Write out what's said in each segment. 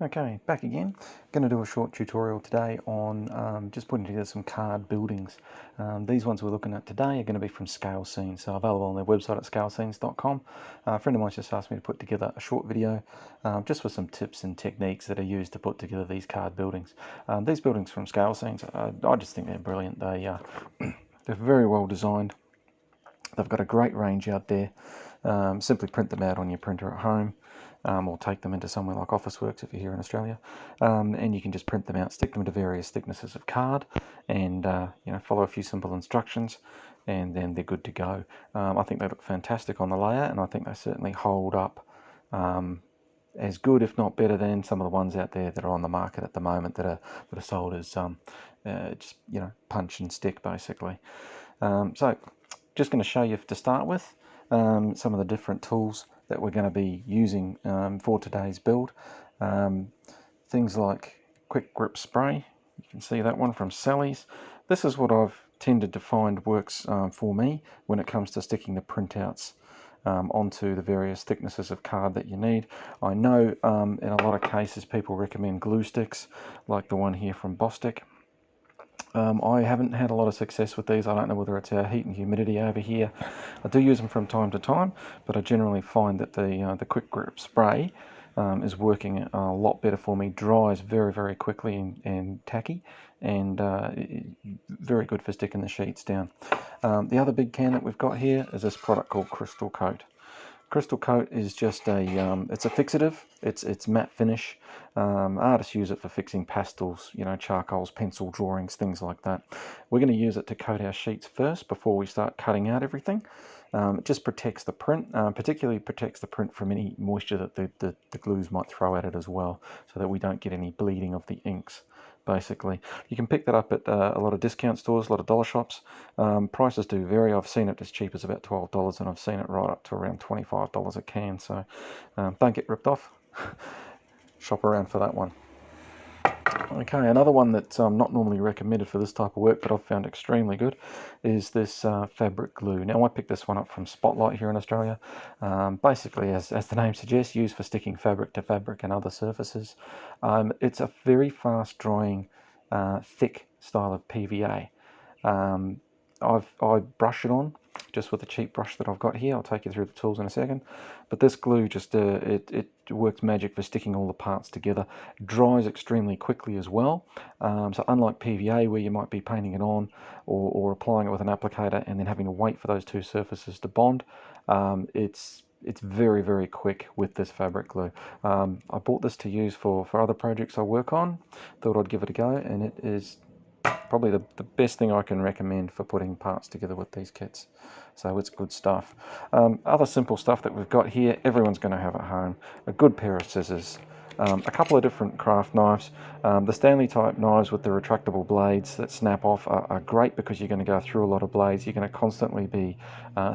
Okay, back again. Going to do a short tutorial today on just putting together some card buildings. These ones we're looking at today are going to be from Scale Scenes, so available on their website at scalescenes.com. A friend of mine just asked me to put together a short video just with some tips and techniques that are used to put together these card buildings. These buildings from Scale Scenes, I just think they're brilliant. They're very well designed. They've got a great range out there. Simply print them out on your printer at home. Or take them into somewhere like Officeworks if you're here in Australia, and you can just print them out, stick them into various thicknesses of card, and follow a few simple instructions, and then they're good to go. I think they look fantastic on the layout, and I think they certainly hold up as good, if not better, than some of the ones out there that are on the market at the moment that are sold as just punch and stick basically. So just going to show you to start with some of the different tools that we're going to be using for today's build. Things like Quick Grip Spray, you can see that one from Sally's. This is what I've tended to find works for me when it comes to sticking the printouts onto the various thicknesses of card that you need. I know in a lot of cases people recommend glue sticks like the one here from Bostik. I haven't had a lot of success with these. I don't know whether it's our heat and humidity over here. I do use them from time to time, but I generally find that the Quick Grip Spray is working a lot better for me. Dries very, very quickly and tacky, and very good for sticking the sheets down. The other big can that we've got here is this product called Crystal Coat. Crystal Coat is just it's a fixative. It's matte finish. Artists use it for fixing pastels, charcoals, pencil drawings, things like that. We're going to use it to coat our sheets first before we start cutting out everything. It just protects the print, particularly protects the print from any moisture that the glues might throw at it as well, so that we don't get any bleeding of the inks. Basically, you can pick that up at a lot of discount stores, a lot of dollar shops. Prices do vary. I've seen it as cheap as about $12, and I've seen it right up to around $25 a can. So don't get ripped off. Shop around for that one. Okay, another one that's not normally recommended for this type of work, but I've found extremely good, is this fabric glue. Now, I picked this one up from Spotlight here in Australia. Basically, as the name suggests, used for sticking fabric to fabric and other surfaces. It's a very fast drying, thick style of PVA. I brush it on just with a cheap brush that I've got here. I'll take you through the tools in a second. But this glue just it works magic for sticking all the parts together. It dries extremely quickly as well. So unlike PVA, where you might be painting it on or applying it with an applicator and then having to wait for those two surfaces to bond, it's very, very quick with this fabric glue. I bought this to use for other projects I work on. Thought I'd give it a go, and it is probably the best thing I can recommend for putting parts together with these kits. So it's good stuff. Other simple stuff that we've got here, everyone's going to have at home. A good pair of scissors, a couple of different craft knives. The Stanley type knives with the retractable blades that snap off are great because you're going to go through a lot of blades. You're going to constantly be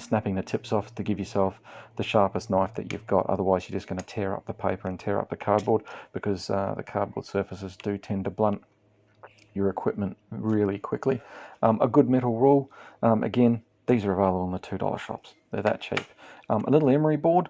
snapping the tips off to give yourself the sharpest knife that you've got. Otherwise you're just going to tear up the paper and tear up the cardboard, because the cardboard surfaces do tend to blunt your equipment really quickly. A good metal rule, again, these are available in the $2 shops. They're that cheap. A little emery board.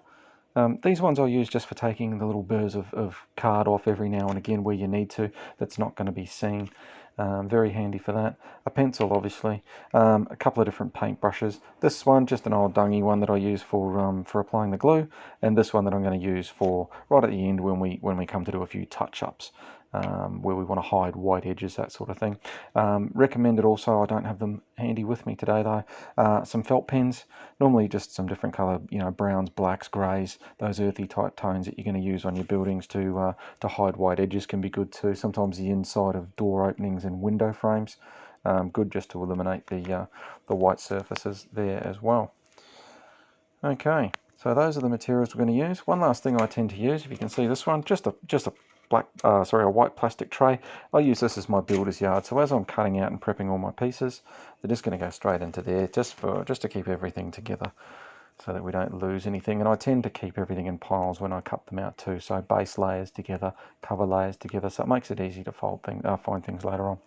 These ones I use just for taking the little burrs of card off every now and again where you need to. That's not going to be seen. Very handy for that. A pencil, obviously. A couple of different paint brushes. This one, just an old dungy one that I use for applying the glue, and this one that I'm going to use for right at the end when we come to do a few touch-ups. Where we want to hide white edges, that sort of thing. Recommended also, I don't have them handy with me today though, some felt pens, normally just some different colour, browns, blacks, greys, those earthy type tones that you're going to use on your buildings to hide white edges can be good too. Sometimes the inside of door openings and window frames, good just to eliminate the white surfaces there as well. Okay, so those are the materials we're going to use. One last thing I tend to use, if you can see this one, just a a white plastic tray. I use this as my builder's yard. So as I'm cutting out and prepping all my pieces, they're just going to go straight into there, just to keep everything together, so that we don't lose anything. And I tend to keep everything in piles when I cut them out too. So base layers together, cover layers together, so it makes it easy to find things later on.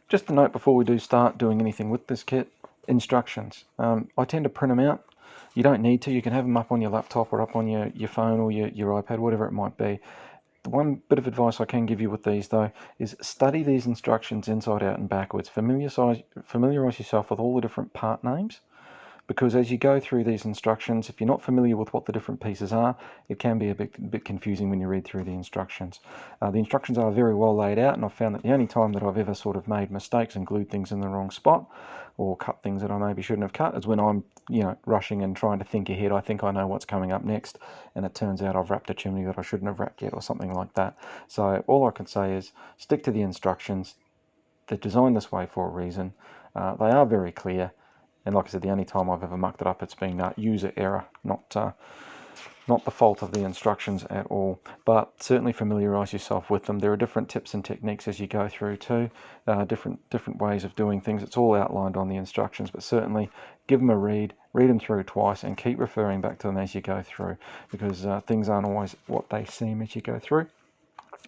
Just a note before we do start doing anything with this kit: instructions. I tend to print them out. You don't need to. You can have them up on your laptop or up on your phone or your iPad, whatever it might be. The one bit of advice I can give you with these though is study these instructions inside out and backwards. Familiarize yourself with all the different part names, because as you go through these instructions, if you're not familiar with what the different pieces are, it can be a bit confusing when you read through the instructions. The instructions are very well laid out, and I've found that the only time that I've ever sort of made mistakes and glued things in the wrong spot or cut things that I maybe shouldn't have cut is when I'm rushing and trying to think ahead. I think I know what's coming up next, and it turns out I've wrapped a chimney that I shouldn't have wrapped yet or something like that. So all I can say is stick to the instructions. They're designed this way for a reason. They are very clear. And like I said, the only time I've ever mucked it up, it's been user error, not the fault of the instructions at all. But certainly familiarise yourself with them. There are different tips and techniques as you go through too, different ways of doing things. It's all outlined on the instructions, but certainly give them a read them through twice, and keep referring back to them as you go through, because things aren't always what they seem as you go through.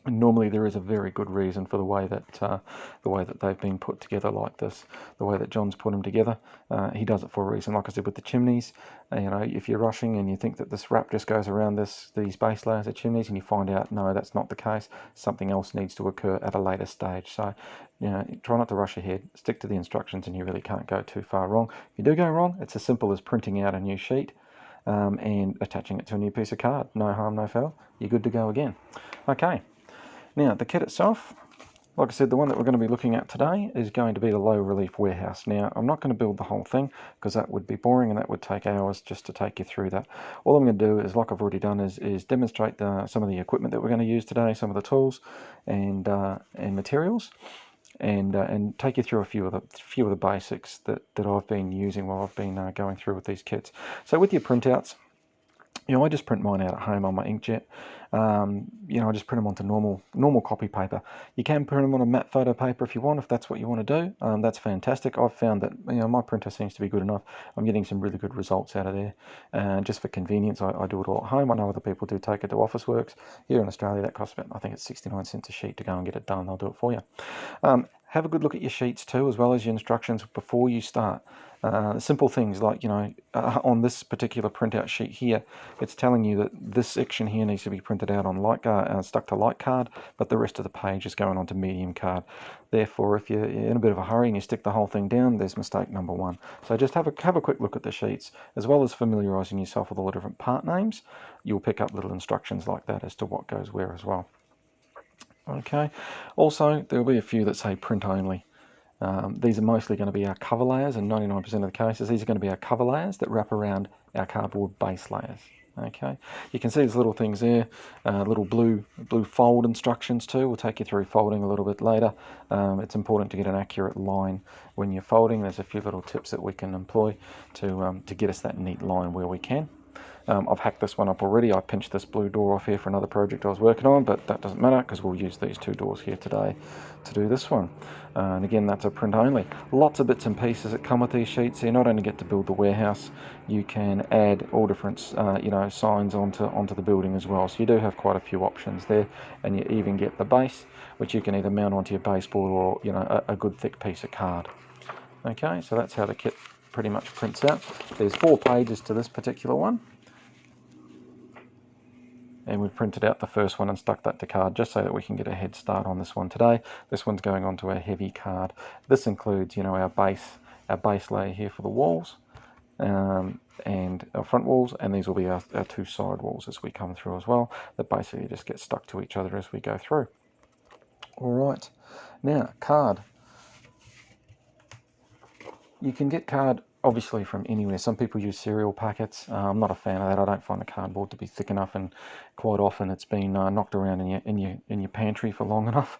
And normally there is a very good reason for the way that they've been put together like this, the way that John's put them together. He does it for a reason. Like I said, with the chimneys, if you're rushing and you think that this wrap just goes around these base layers of chimneys, and you find out no, that's not the case, something else needs to occur at a later stage. So try not to rush ahead, stick to the instructions, and you really can't go too far wrong. If you do go wrong, it's as simple as printing out a new sheet and attaching it to a new piece of card. No harm, no foul. You're good to go again. Okay. Now, the kit itself, like I said, the one that we're going to be looking at today is going to be the low relief warehouse. Now, I'm not going to build the whole thing because that would be boring and that would take hours just to take you through that. All I'm going to do is, like I've already done, is demonstrate some of the equipment that we're going to use today, some of the tools and materials, and take you through a few of the basics that I've been using while I've been going through with these kits. So with your printouts, I just print mine out at home on my inkjet. I just print them onto normal copy paper. You can print them on a matte photo paper if you want, if that's what you want to do. That's fantastic. I've found that my printer seems to be good enough. I'm getting some really good results out of there. Just for convenience, I do it all at home. I know other people do take it to Officeworks. Here in Australia, that costs about, I think it's 69 cents a sheet to go and get it done. They'll do it for you. Have a good look at your sheets too, as well as your instructions before you start. Simple things like, on this particular printout sheet here, it's telling you that this section here needs to be printed out on stuck to light card, but the rest of the page is going on to medium card. Therefore, if you're in a bit of a hurry and you stick the whole thing down, there's mistake number one. So just have a quick look at the sheets, as well as familiarising yourself with all the different part names. You'll pick up little instructions like that as to what goes where as well. Okay, also there will be a few that say print only. These are mostly going to be our cover layers, and 99% of the cases these are going to be our cover layers that wrap around our cardboard base layers. Okay, you can see these little things there, little blue fold instructions too. We'll take you through folding a little bit later. It's important to get an accurate line when you're folding. There's a few little tips that we can employ to get us that neat line where we can. I've hacked this one up already. I pinched this blue door off here for another project I was working on, but that doesn't matter because we'll use these two doors here today to do this one. And again, that's a print only. Lots of bits and pieces that come with these sheets. So you not only get to build the warehouse, you can add all different signs onto the building as well. So you do have quite a few options there, and you even get the base, which you can either mount onto your baseboard or a good thick piece of card. Okay, so that's how the kit pretty much prints out. There's 4 pages to this particular one. And we've printed out the first one and stuck that to card just so that we can get a head start on this one today. This one's going onto a heavy card. This includes, our base layer here for the walls and our front walls, and these will be our 2 side walls as we come through as well, that basically just get stuck to each other as we go through. All right, now card. You can get card obviously from anywhere. Some people use cereal packets. I'm not a fan of that. I don't find the cardboard to be thick enough, and quite often it's been knocked around in your pantry for long enough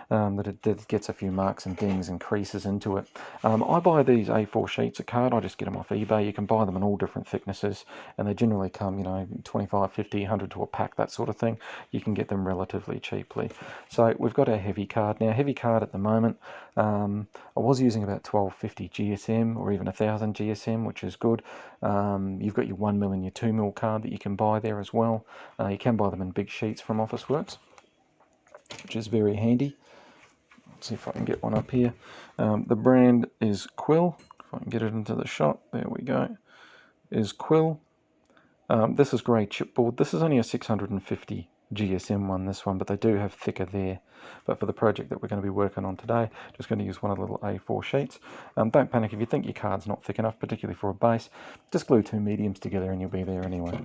that it gets a few marks and dings and creases into it. I buy these A4 sheets of card. I just get them off eBay. You can buy them in all different thicknesses, and they generally come 25, 50, 100 to a pack, that sort of thing. You can get them relatively cheaply. So we've got our heavy card now. Heavy card at the moment, I was using about 1250 GSM or even 1000 GSM, which is good. You've got your 1mm and your 2mm card that you can buy there as well. You can buy them in big sheets from Officeworks, which is very handy. Let's see if I can get one up here. The brand is Quill. If I can get it into the shot, there we go. Is Quill. This is grey chipboard. This is only a 650 GSM one, this one, but they do have thicker there. But for the project that we're going to be working on today, just going to use one of the little A4 sheets. Don't panic if you think your card's not thick enough, particularly for a base. Just glue 2 mediums together and you'll be there anyway.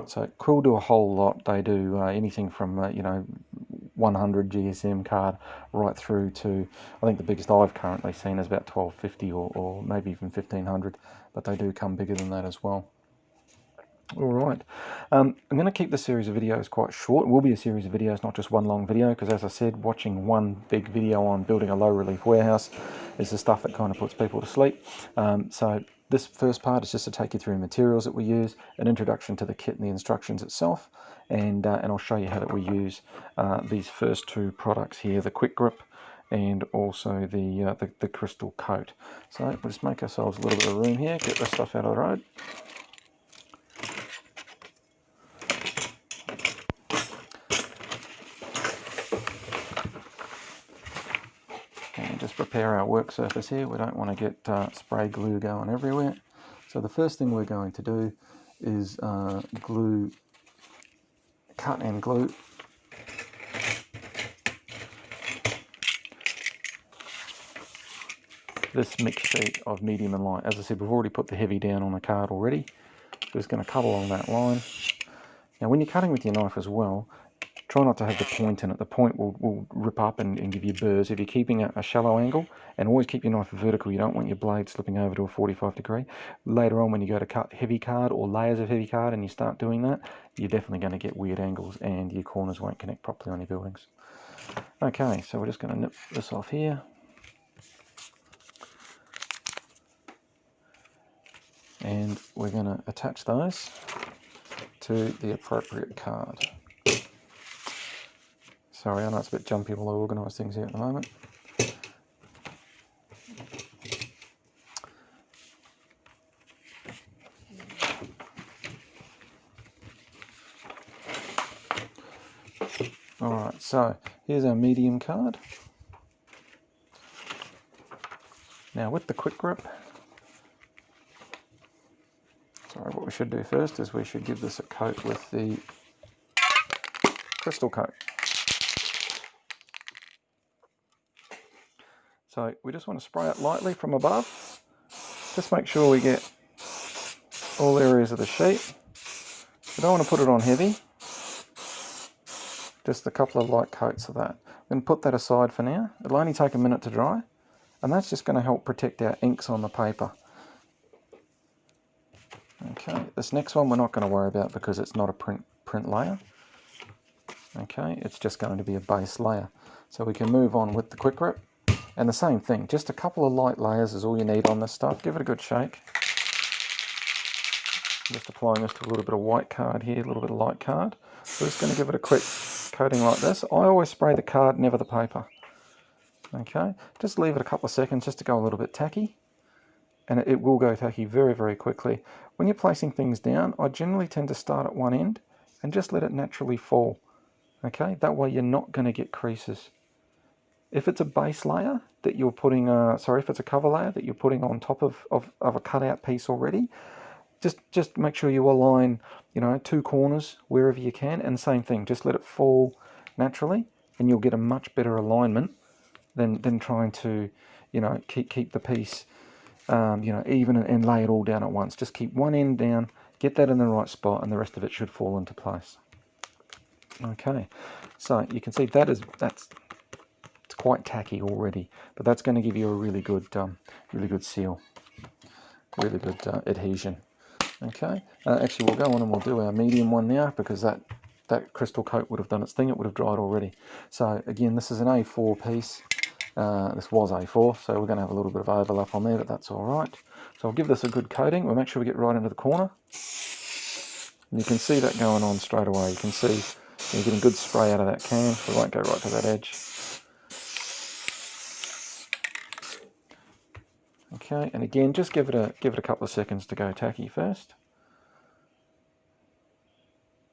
So Quill do a whole lot. They do anything from 100 GSM card right through to, I think the biggest I've currently seen is about 1250 or maybe even 1500, but they do come bigger than that as well. Alright, I'm going to keep the series of videos quite short. It will be a series of videos, not just one long video, because as I said, watching one big video on building a low relief warehouse is the stuff that kind of puts people to sleep. So this first part is just to take you through materials that we use, an introduction to the kit and the instructions itself, and I'll show you how that we use these first 2 products here, the Quick Grip and also the crystal coat. So we'll just make ourselves a little bit of room here, get this stuff out of the road. Just prepare our work surface here. We don't want to get spray glue going everywhere. So the first thing we're going to do is cut and glue this mix sheet of medium and light. As I said, we've already put the heavy down on the card already. So just going to cut along that line. Now when you're cutting with your knife as well, try not to have the point in it. The point will rip up and give you burrs. If you're keeping a shallow angle, and always keep your knife vertical, you don't want your blade slipping over to a 45 degree. Later on when you go to cut heavy card or layers of heavy card and you start doing that, you're definitely going to get weird angles and your corners won't connect properly on your buildings. Okay, so we're just going to nip this off here. And we're going to attach those to the appropriate card. Sorry, I know it's a bit jumpy while I organise things here at the moment. Alright, so here's our medium card. Now with the Quick Grip, what we should do first is we should give this a coat with the crystal coat. So we just want to spray it lightly from above. Just make sure we get all areas of the sheet. We don't want to put it on heavy. Just a couple of light coats of that. We're going to put that aside for now. It'll only take a minute to dry, and that's just going to help protect our inks on the paper. Okay, this next one we're not going to worry about because it's not a print layer. Okay, it's just going to be a base layer. So we can move on with the Quick Grip. And the same thing, just a couple of light layers is all you need on this stuff. Give it a good shake. Just applying this to a little bit of white card here, a little bit of light card. We're just going to give it a quick coating like this. I always spray the card, never the paper. Okay, just leave it a couple of seconds just to go a little bit tacky. And it will go tacky very, very quickly. When you're placing things down, I generally tend to start at one end and just let it naturally fall. Okay, that way you're not going to get creases. If it's a base layer that you're putting, if it's a cover layer that you're putting on top of a cutout piece already, just make sure you align, 2 corners wherever you can, and same thing, just let it fall naturally, and you'll get a much better alignment than trying to, keep the piece, even and lay it all down at once. Just keep one end down, get that in the right spot, and the rest of it should fall into place. Okay, so you can see it's quite tacky already, but that's going to give you a really good seal, really good adhesion. Okay, actually we'll go on and we'll do our medium one now, because that crystal coat would have done its thing. It would have dried already. So again, this is an A4 piece. This was A4, so we're going to have a little bit of overlap on there, but that's all right. So I'll give this a good coating. We'll make sure we get right into the corner. And you can see that going on straight away. You can see you're getting good spray out of that can. We won't go right to that edge. Okay, and again, just give it a couple of seconds to go tacky first,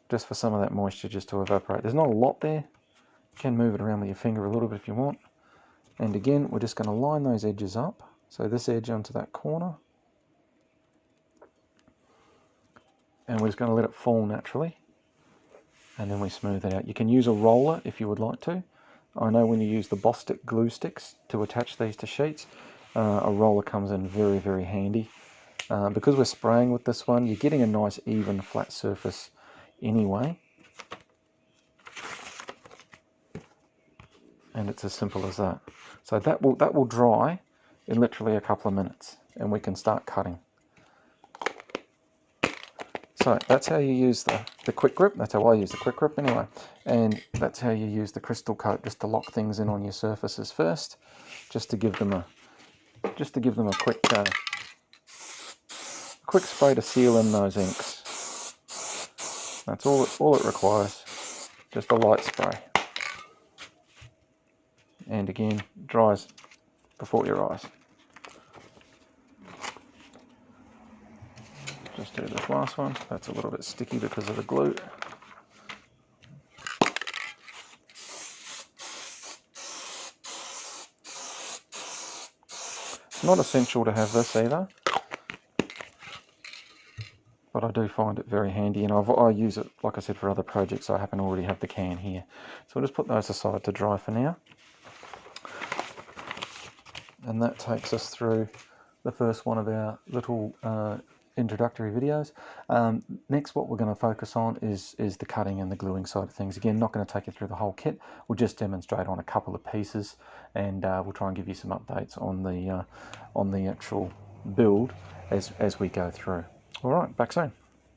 just for some of that moisture just to evaporate. There's not a lot there. You can move it around with your finger a little bit if you want. And again, we're just going to line those edges up. So this edge onto that corner, and we're just going to let it fall naturally. and then we smooth it out. You can use a roller if you would like to. I know when you use the Bostik glue sticks to attach these to sheets, a roller comes in very, very handy. Because we're spraying with this one, you're getting a nice even flat surface anyway. And it's as simple as that. So that will dry in literally a couple of minutes, and we can start cutting. So that's how you use the quick grip. That's how I use the quick grip anyway. And that's how you use the crystal coat, just to lock things in on your surfaces first, just to give them a quick spray to seal in those inks. That's all it requires. Just a light spray. And again, dries before your eyes. Just do this last one. That's a little bit sticky because of the glue. It's not essential to have this either, but I do find it very handy, and I use it, like I said, for other projects. I happen to already have the can here. So we'll just put those aside to dry for now. And that takes us through the first one of our little introductory videos. Next, what we're going to focus on is the cutting and the gluing side of things. Again, not going to take you through the whole kit. We'll just demonstrate on a couple of pieces, and we'll try and give you some updates on the actual build as we go through. All right, back soon.